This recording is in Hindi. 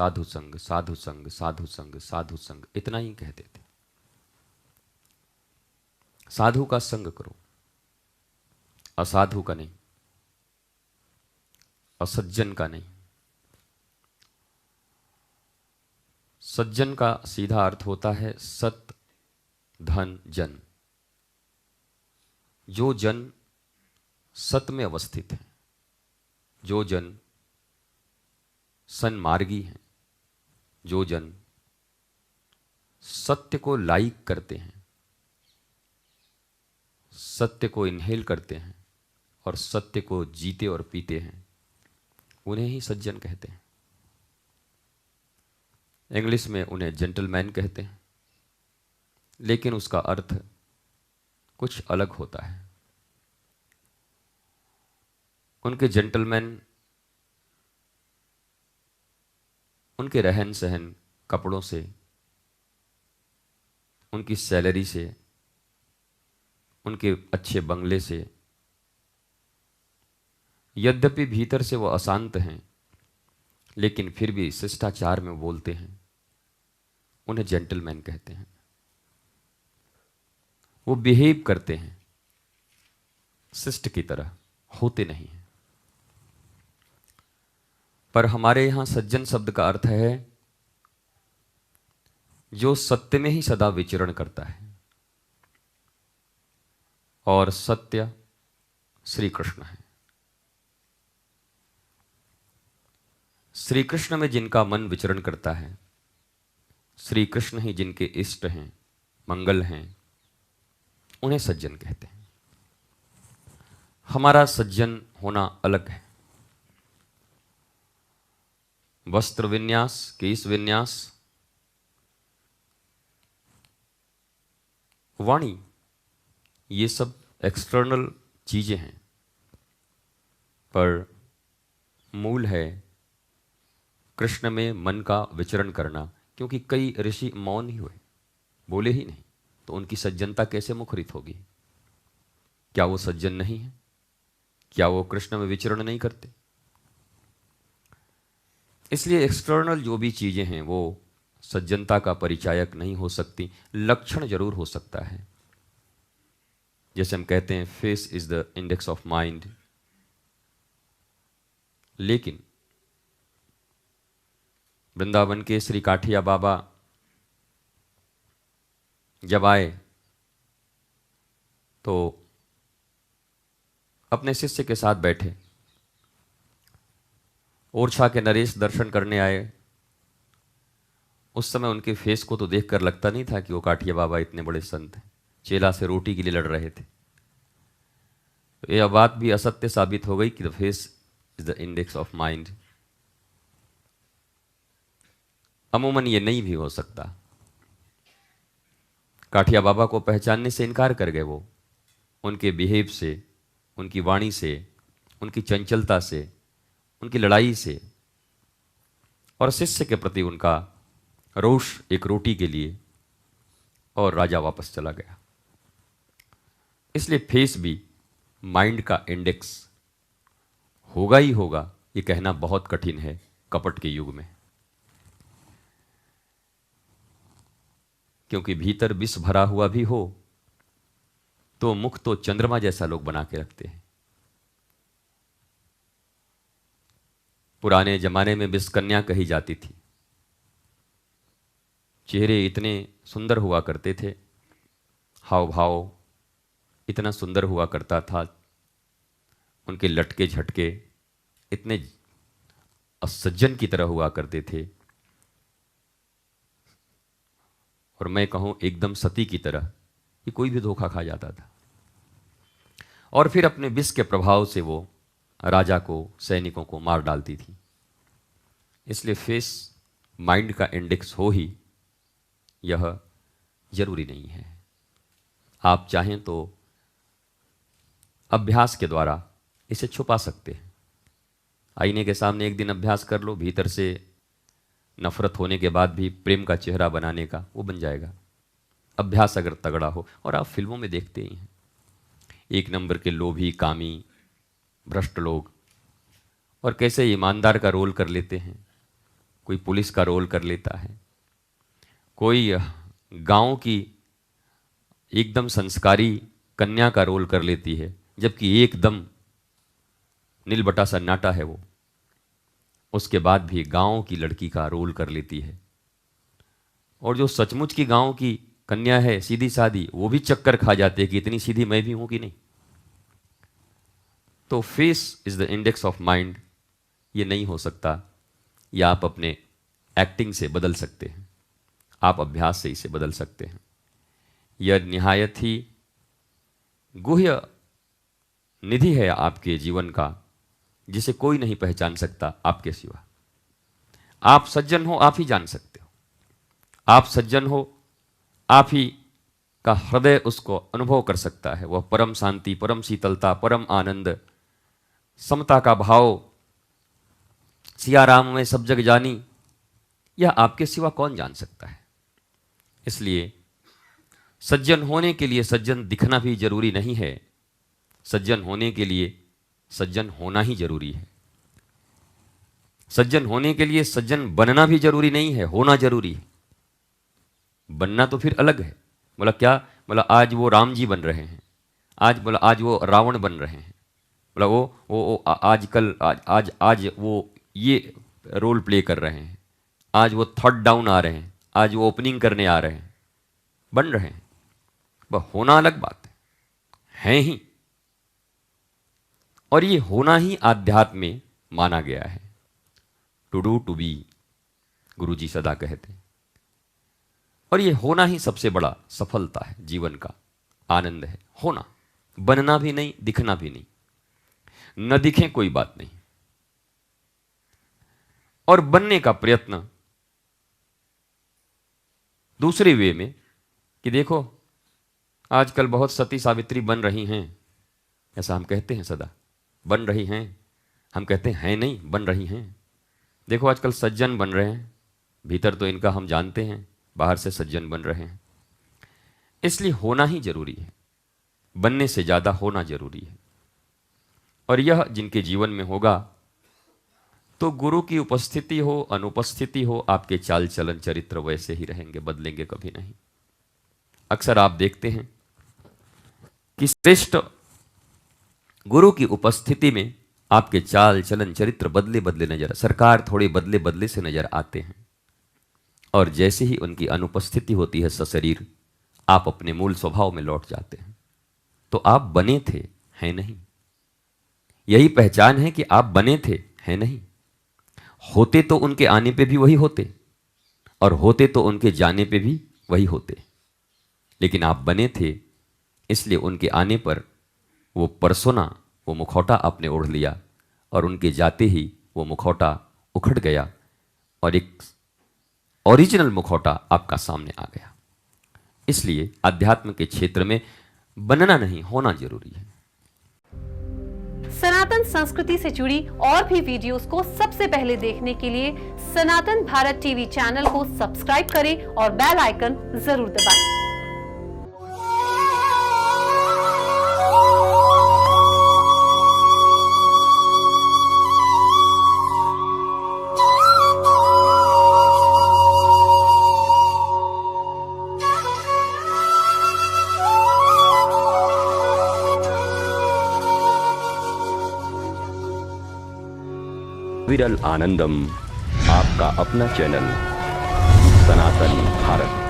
साधु संग, साधु संग, साधु संग, साधु संग, इतना ही कहते थे। साधु का संग करो, असाधु का नहीं, असज्जन का नहीं। सज्जन का सीधा अर्थ होता है सत धन जन। जो जन सत में अवस्थित है, जो जन सन्मार्गी हैं, जो जन सत्य को लाइक करते हैं, सत्य को इनहेल करते हैं और सत्य को जीते और पीते हैं, उन्हें ही सज्जन कहते हैं। इंग्लिश में उन्हें जेंटलमैन कहते हैं, लेकिन उसका अर्थ कुछ अलग होता है। उनके जेंटलमैन उनके रहन सहन, कपड़ों से, उनकी सैलरी से, उनके अच्छे बंगले से, यद्यपि भीतर से वो अशांत हैं, लेकिन फिर भी शिष्टाचार में बोलते हैं, उन्हें जेंटलमैन कहते हैं। वो बिहेव करते हैं शिष्ट की तरह, होते नहीं हैं। पर हमारे यहां सज्जन शब्द का अर्थ है जो सत्य में ही सदा विचरण करता है, और सत्य श्री कृष्ण है। श्री कृष्ण में जिनका मन विचरण करता है, श्री कृष्ण ही जिनके इष्ट हैं, मंगल हैं, उन्हें सज्जन कहते हैं। हमारा सज्जन होना अलग है। वस्त्र विन्यास, केश विन्यास, वाणी, ये सब एक्सटर्नल चीजें हैं, पर मूल है कृष्ण में मन का विचरण करना। क्योंकि कई ऋषि मौन ही हुए, बोले ही नहीं, तो उनकी सज्जनता कैसे मुखरित होगी? क्या वो सज्जन नहीं है? क्या वो कृष्ण में विचरण नहीं करते? इसलिए एक्सटर्नल जो भी चीजें हैं वो सज्जनता का परिचायक नहीं हो सकती। लक्षण जरूर हो सकता है। जैसे हम कहते हैं face is the index of mind, लेकिन वृंदावन के श्री काठिया बाबा जब आए तो अपने शिष्य के साथ बैठे। ओरछा के नरेश दर्शन करने आए। उस समय उनके फेस को तो देखकर लगता नहीं था कि वो काठिया बाबा इतने बड़े संत हैं, चेला से रोटी के लिए लड़ रहे थे। तो यह बात भी असत्य साबित हो गई कि the face is the index of mind. अमूमन ये नहीं भी हो सकता। काठिया बाबा को पहचानने से इनकार कर गए वो, उनके बिहेव से, उनकी वाणी से, उनकी चंचलता से, उनकी लड़ाई से, और शिष्य के प्रति उनका रोष एक रोटी के लिए, और राजा वापस चला गया। इसलिए फेस भी माइंड का इंडेक्स होगा ही होगा, ये कहना बहुत कठिन है कपट के युग में। क्योंकि भीतर विष भरा हुआ भी हो तो मुख तो चंद्रमा जैसा लोग बना के रखते हैं। पुराने जमाने में विषकन्या कही जाती थी। चेहरे इतने सुंदर हुआ करते थे, हाव भाव इतना सुंदर हुआ करता था, उनके लटके झटके इतने असज्जन की तरह हुआ करते थे, और मैं कहूं एकदम सती की तरह कि कोई भी धोखा खा जाता था। और फिर अपने विष के प्रभाव से वो राजा को, सैनिकों को मार डालती थी। इसलिए फेस माइंड का इंडेक्स हो ही, यह जरूरी नहीं है। आप चाहें तो अभ्यास के द्वारा इसे छुपा सकते हैं। आईने के सामने एक दिन अभ्यास कर लो, भीतर से नफरत होने के बाद भी प्रेम का चेहरा बनाने का, वो बन जाएगा अभ्यास अगर तगड़ा हो। और आप फिल्मों में देखते ही हैं, एक नंबर के लोभी, कामी, भ्रष्ट लोग, और कैसे ईमानदार का रोल कर लेते हैं, कोई पुलिस का रोल कर लेता है, कोई गांव की एकदम संस्कारी कन्या का रोल कर लेती है, जबकि एकदम नीलबटा सन्नाटा है वो, उसके बाद भी गांव की लड़की का रोल कर लेती है। और जो सचमुच की गांव की कन्या है, सीधी सादी, वो भी चक्कर खा जाते हैं कि इतनी सीधी मैं भी हूं कि नहीं। तो face is the index of mind, ये नहीं हो सकता। या आप अपने एक्टिंग से बदल सकते हैं, आप अभ्यास से इसे बदल सकते हैं। यह निहायत ही गुह्य निधि है आपके जीवन का, जिसे कोई नहीं पहचान सकता आपके सिवा। आप सज्जन हो, आप ही जान सकते हो। आप सज्जन हो, आप ही का हृदय उसको अनुभव कर सकता है। वह परम शांति, परम शीतलता, परम आनंद, समता का भाव, सिया राम में सब जग जानी, यह आपके सिवा कौन जान सकता है। इसलिए सज्जन होने के लिए सज्जन दिखना भी जरूरी नहीं है, सज्जन होने के लिए सज्जन होना ही जरूरी है। सज्जन होने के लिए सज्जन बनना भी जरूरी नहीं है, होना जरूरी है। बनना तो फिर अलग है। बोला क्या? बोला आज वो राम जी बन रहे हैं, आज वो रावण बन रहे हैं, बोला वो आजकल आज वो ये रोल प्ले कर रहे हैं, आज वो थर्ड डाउन आ रहे हैं, आज वो ओपनिंग करने आ रहे हैं, बन रहे हैं। वह होना अलग बात है ही। और ये होना ही आध्यात्म में माना गया है। टू डू टू बी, गुरु जी सदा कहते हैं। और ये होना ही सबसे बड़ा सफलता है, जीवन का आनंद है। होना, बनना भी नहीं, दिखना भी नहीं। न दिखें कोई बात नहीं, और बनने का प्रयत्न दूसरे वे में कि देखो आजकल बहुत सती सावित्री बन रही हैं, ऐसा हम कहते हैं सदा, बन रही हैं। हम कहते हैं नहीं, बन रही हैं। देखो आजकल सज्जन बन रहे हैं, भीतर तो इनका हम जानते हैं, बाहर से सज्जन बन रहे हैं। इसलिए होना ही जरूरी है, बनने से ज्यादा होना जरूरी है। और यह जिनके जीवन में होगा तो गुरु की उपस्थिति हो अनुपस्थिति हो, आपके चाल चलन चरित्र वैसे ही रहेंगे, बदलेंगे कभी नहीं। अक्सर आप देखते हैं कि श्रेष्ठ गुरु की उपस्थिति में आपके चाल चलन चरित्र बदले बदले नजर, सरकार थोड़े बदले बदले से नजर आते हैं। और जैसे ही उनकी अनुपस्थिति होती है सशरीर, आप अपने मूल स्वभाव में लौट जाते हैं। तो आप बने थे, हैं नहीं। यही पहचान है कि आप बने थे, हैं नहीं। होते तो उनके आने पे भी वही होते, और होते तो उनके जाने पे भी वही होते। लेकिन आप बने थे, इसलिए उनके आने पर वो परसोना, वो मुखौटा आपने ओढ़ लिया, और उनके जाते ही वो मुखौटा उखड़ गया और एक ओरिजिनल मुखौटा आपका सामने आ गया। इसलिए अध्यात्म के क्षेत्र में बनना नहीं, होना जरूरी है। सनातन संस्कृति से जुड़ी और भी वीडियोस को सबसे पहले देखने के लिए सनातन भारत टीवी चैनल को सब्सक्राइब करें और बेल आइकन जरूर दबाएं। विरल आनंदम, आपका अपना चैनल सनातन भारत।